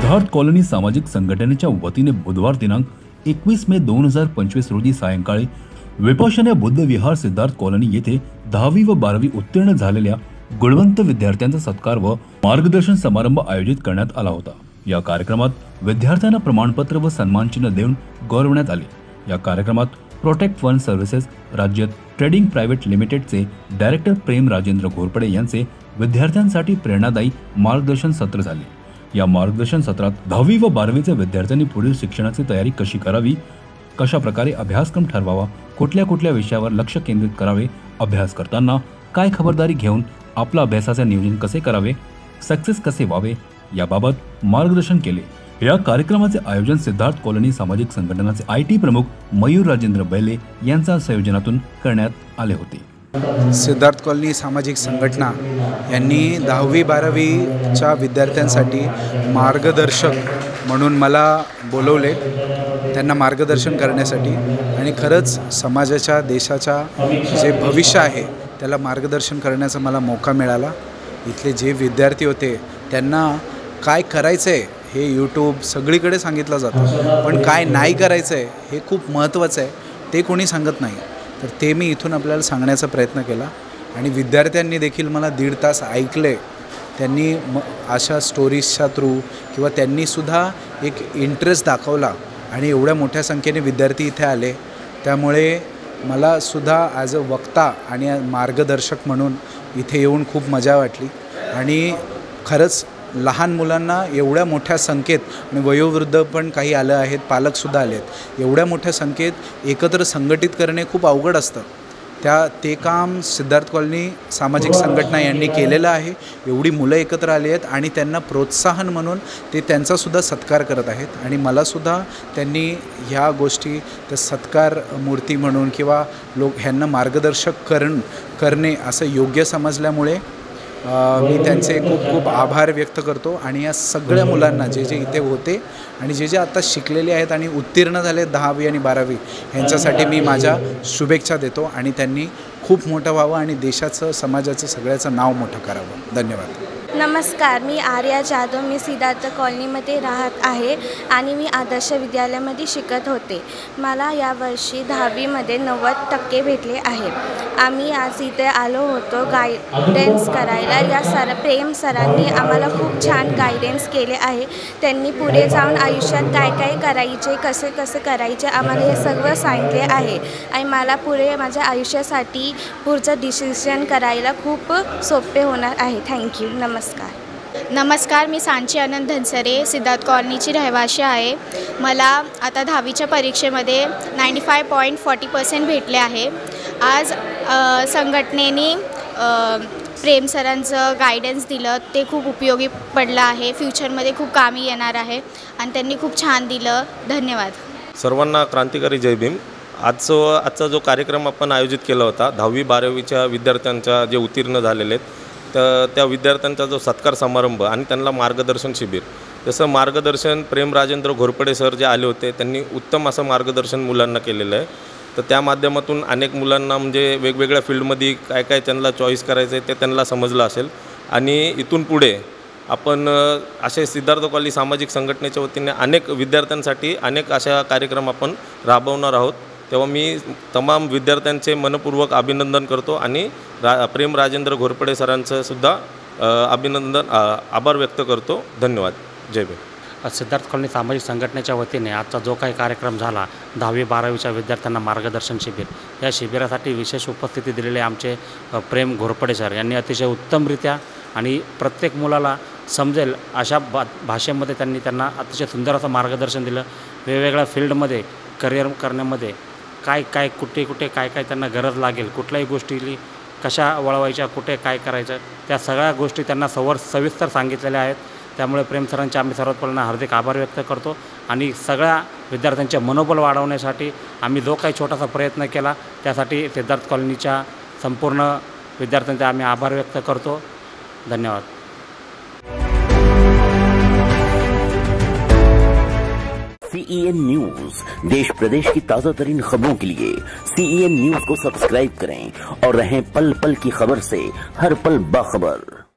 Siddharth colony सामाजिक संघटनेच्या वतीने बुधवार दिनांक 21 मे 2025 रोजी सायंकाळी विपाशना बुद्ध विहार सिद्धार्थ कॉलनी येथे 10वी व 12वी उत्तीर्ण झालेल्या गुणवंत विद्यार्थ्यांचा सत्कार व मार्गदर्शन समारंभ आयोजित करण्यात आला होता। या कार्यक्रमात विद्यार्थ्यांना प्रमाणपत्र व सन्मानचिन्ह देऊन गौरवण्यात आले। या कार्यक्रमात प्रोटेक्ट फंड सर्व्हिसेस राज्य ट्रेडिंग प्रायव्हेट लिमिटेडचे डायरेक्टर प्रेम राजेंद्र घोरपडे यांचे विद्यार्थ्यांसाठी प्रेरणादायी मार्गदर्शन सत्र झाले। या मार्गदर्शन सत्रात 10वी व 12वीच्या विद्यार्थ्यांनी पुढील शिक्षणाची तयारी कशी करावी, कशा प्रकारे अभ्यासक्रम ठरवावा, कुठल्या विषयावर लक्ष केंद्रित करावे, अभ्यास करताना काय खबरदारी घेऊन आपला अभ्यासाचे नियोजन कसे करावे, सक्सेस कसे व्हावे याबाबत मार्गदर्शन केले। या कार्यक्रमाचे आयोजन सिद्धार्थ कॉलनी सामाजिक संघटनाचे IT प्रमुख मयूर राजेंद्र बैले यांच्या संयोजनातून करण्यात आले होते। सिद्धार्थ कॉलनी सामाजिक संघटना यांनी 10वी 12वीच्या विद्यार्थ्यांसाठी मार्गदर्शक म्हणून मला बोलवले, त्यांना मार्गदर्शन करण्यासाठी। आणि खरंच समाजाच्या देशाच्या जे भविष्य आहे त्याला मार्गदर्शन करण्याचा मला मौका मिळाला। इथले जे विद्यार्थी होते त्यांना काय करायचं आहे हे YouTube सगळीकडे सांगितलं जातं, पण काय नाही करायचं आहे हे खूप महत्त्वाचं आहे, ते कोणी सांगत नाही। तर ते मी इथून आपल्याला सांगण्याचा प्रयत्न केला आणि विद्यार्थ्यांनी देखील मला 1.5 तास ऐकले। त्यांनी अशा स्टोरीजच्या थ्रू किंवा त्यांनीसुद्धा एक इंटरेस्ट दाखवला आणि एवढ्या मोठ्या संख्येने विद्यार्थी इथे आले, त्यामुळे मलासुद्धा ॲज अ वक्ता आणि मार्गदर्शक म्हणून इथे येऊन खूप मजा वाटली। आणि खरंच लहान मुलांना एवढ्या मोठ्या संख्येत आणि वयोवृद्ध पण काही आलं आहेत, पालकसुद्धा आले आहेत, एवढ्या मोठ्या संख्येत एकत्र संघटित करणे खूप अवघड असतं। ते काम सिद्धार्थ कॉलनी सामाजिक संघटना यांनी केलेलं आहे। एवढी मुलं एकत्र आली आहेत आणि त्यांना प्रोत्साहन म्हणून ते त्यांचासुद्धा सत्कार करत आहेत आणि मलासुद्धा त्यांनी ह्या गोष्टी त्या सत्कार मूर्ती म्हणून किंवा ह्यांना मार्गदर्शक करणे असं योग्य समजल्यामुळे मी त्यांचे खूप आभार व्यक्त करतो। आणि या सगळ्या मुलांना जे इथे होते आणि जे आता शिकलेले आहेत आणि उत्तीर्ण झाले 10वी आणि 12वी यांच्यासाठी मी माझ्या शुभेच्छा देतो आणि त्यांनी खूप मोठं व्हावं आणि देशाचं समाजाचं सगळ्याचं नाव मोठं करावं। धन्यवाद। नमस्कार, मी आर्या जाधव। मी सिद्धार्थ कॉलनीमध्ये राहत आहे आणि मी आदर्श विद्यालयामध्ये शिकत होते। मला यावर्षी 10वीमध्ये 90% भेटले आहेत। आम्ही आज इथे आलो होतो गायडन्स करायला। या प्रेम सरांनी आम्हाला खूप छान गायडन्स केले आहे। त्यांनी पुढे जाऊन आयुष्यात काय करायचे, कसे करायचे आम्हाला हे सगळं सांगितले आहे आणि मला पुढे माझ्या आयुष्यासाठी पुढचं डिसिजन करायला खूप सोपे होणार आहे। थँक्यू। नमस्कार, मी सांची आनंद धनसरे, सिद्धार्थ कॉलनीची रहिवाशी आहे। मला आता 10वीच्या परीक्षेमध्ये 95.40% भेटले आहे। आज संघटनेने प्रेम सरांचं गायडन्स दिलं, ते खूप उपयोगी पडलं आहे, फ्युचरमध्ये खूप कामी येणार आहे आणि त्यांनी खूप छान दिलं। धन्यवाद। सर्वांना क्रांतिकारी जय भीम। आजचा जो कार्यक्रम आपण आयोजित केला होता 10वी 12वीच्या विद्यार्थ्यांच्या जे उत्तीर्ण झालेले आहेत त्या विद्यार्थ्यांचा जो सत्कार समारंभ आणि त्यांना मार्गदर्शन शिबिर, जसं मार्गदर्शन प्रेम राजेंद्र घोरपडे सर जे आले होते त्यांनी उत्तम असं मार्गदर्शन मुलांना केलेलं आहे। तर त्या माध्यमातून अनेक मुलांना म्हणजे वेगवेगळ्या फील्डमध्ये काय त्यांना चॉईस करायचं आहे ते त्यांना समजलं असेल आणि इथून पुढे आपण असे सिद्धार्थ कॉलनी सामाजिक संघटनेच्या वतीने अनेक विद्यार्थ्यांसाठी अनेक अशा कार्यक्रम आपण राबवणार आहोत। तेव्हा मी तमाम विद्यार्थ्यांचे मनपूर्वक अभिनंदन करतो आणि प्रेम राजेंद्र घोरपडे सरांचं सुद्धा आभार व्यक्त करतो। धन्यवाद। जय भीम। सिद्धार्थ कॉलनी सामाजिक संघटनेच्या वतीने आजचा जो काही कार्यक्रम झाला 10वी 12वीच्या विद्यार्थ्यांना मार्गदर्शन शिबिर, या शिबिरासाठी विशेष उपस्थिती दिलेले आमचे प्रेम घोरपडे सर यांनी अतिशय उत्तमरित्या आणि प्रत्येक मुलाला समजेल अशा भाषेमध्ये त्यांना अतिशय सुंदर असं मार्गदर्शन दिलं। वेगवेगळ्या फील्डमध्ये करिअर करण्यामध्ये काय कुठे काय त्यांना गरज लागेल, कुठल्याही गोष्टी कशा वळवायच्या, कुठे काय करायचं, त्या सगळ्या गोष्टी त्यांना सविस्तर सांगितलेल्या आहेत। त्यामुळे प्रेम सरांचे आम्ही सर्वात पहिल्यांदा हार्दिक आभार व्यक्त करतो आणि सगळ्या विद्यार्थ्यांचे मनोबल वाढवण्यासाठी आम्ही जो काही छोटासा प्रयत्न केला त्यासाठी सिद्धार्थ कॉलनीच्या संपूर्ण विद्यार्थ्यांचे आम्ही आभार व्यक्त करतो। धन्यवाद। CEN न्यूज, देश प्रदेश की ताज़ा तरीन खबरों के लिए CEN न्यूज को सब्सक्राइब करें और रहें पल पल की खबर से हर पल बाखबर।